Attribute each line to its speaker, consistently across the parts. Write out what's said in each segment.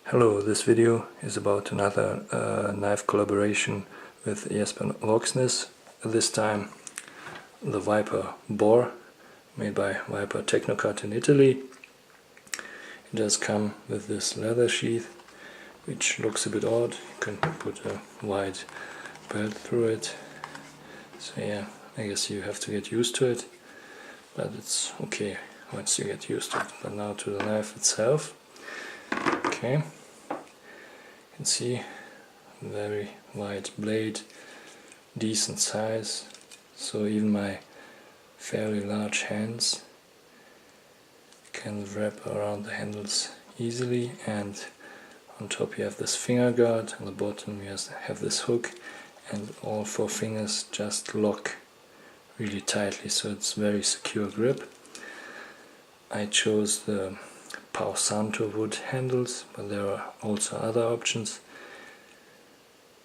Speaker 1: Hello, this video is about another knife collaboration with Jesper and Voxnaes. This time the Viper Borr, made by Viper Technocut in Italy. It does come with this leather sheath, which looks a bit odd. You can put a wide belt through it. So yeah, I guess you have to get used to it, but it's okay once you get used to it. But now to the knife itself. Okay, you can see very wide blade, decent size, so even my fairly large hands can wrap around the handles easily. And on top you have this finger guard, on the bottom you have this hook, and all four fingers just lock really tightly, so it's very secure grip. I chose the Santo wood handles, but there are also other options.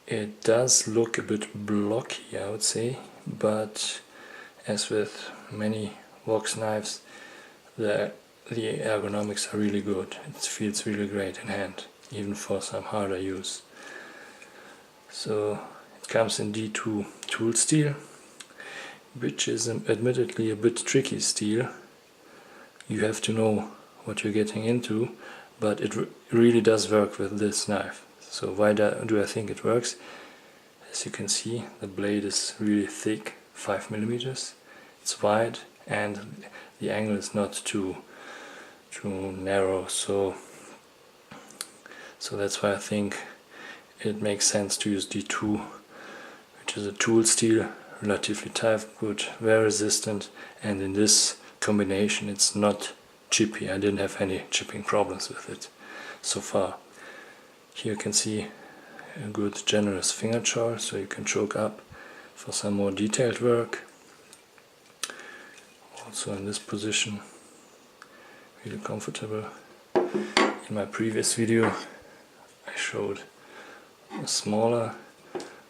Speaker 1: It does look a bit blocky, I would say, but as with many Vox knives, the ergonomics are really good. It feels really great in hand, even for some harder use. So it comes in D2 tool steel, which is admittedly a bit tricky steel. You have to know what you're getting into, but it really does work with this knife. So why do I think it works? As you can see, the blade is really thick, 5mm. It's wide and the angle is not too narrow, so that's why I think it makes sense to use D2, which is a tool steel, relatively tough, good, very resistant, and in this combination it's not chippy. I didn't have any chipping problems with it so far. Here you can see a good generous finger choil, so you can choke up for some more detailed work. Also in this position, really comfortable. In my previous video I showed a smaller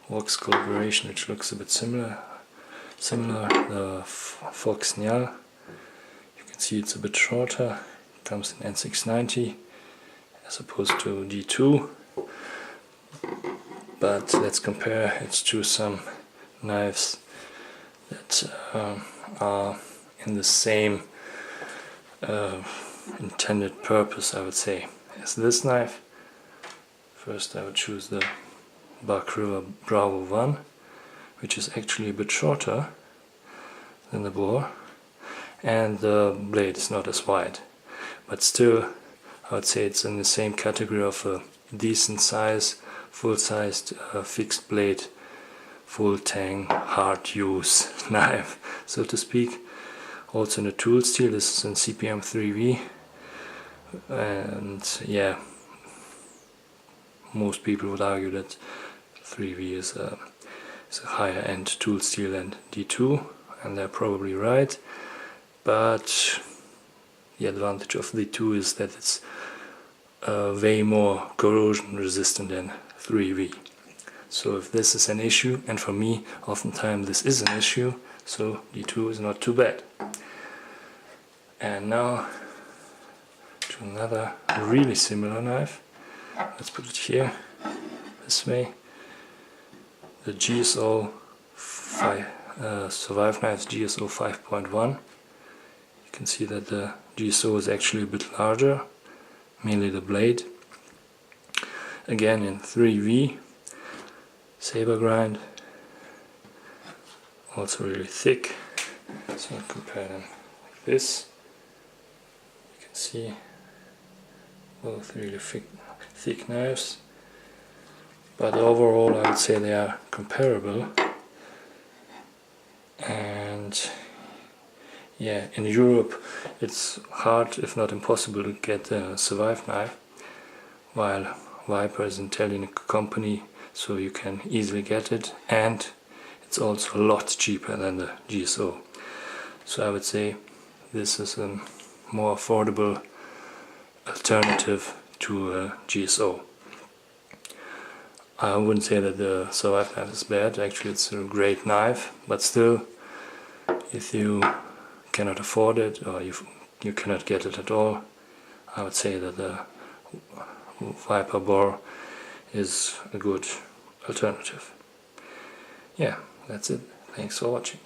Speaker 1: Vox collaboration which looks a bit similar, the Voxnaes. See, it's a bit shorter, it comes in N690 as opposed to D2, but let's compare it to some knives that are in the same intended purpose, I would say, as this knife. First I would choose the Borr Bravo 1, which is actually a bit shorter than the Borr, and the blade is not as wide, but still I would say it's in the same category of a decent size, full-sized fixed blade, full tang, hard use knife, so to speak. Also in the tool steel, this is in CPM 3V, and yeah, most people would argue that 3V is a higher end tool steel than D2, and they're probably right. But the advantage of D2 is that it's way more corrosion resistant than 3V. So if this is an issue, and for me oftentimes this is an issue, so D2 is not too bad. And now to another really similar knife. Let's put it here, this way. The GSO Survive Knives GSO 5.1. You can see that the GSO is actually a bit larger, mainly the blade. Again in 3V, saber grind, also really thick. So I'll compare them like this. You can see both really thick knives, but overall I would say they are comparable. And yeah, in Europe it's hard, if not impossible, to get a Survive knife, while Viper is an Italian company, so you can easily get it, and it's also a lot cheaper than the GSO. So I would say this is a more affordable alternative to a GSO. I wouldn't say that the Survive knife is bad, actually it's a great knife, but still, if you cannot afford it, or you cannot get it at all, I would say that the Viper Borr is a good alternative. Yeah, that's it. Thanks for watching.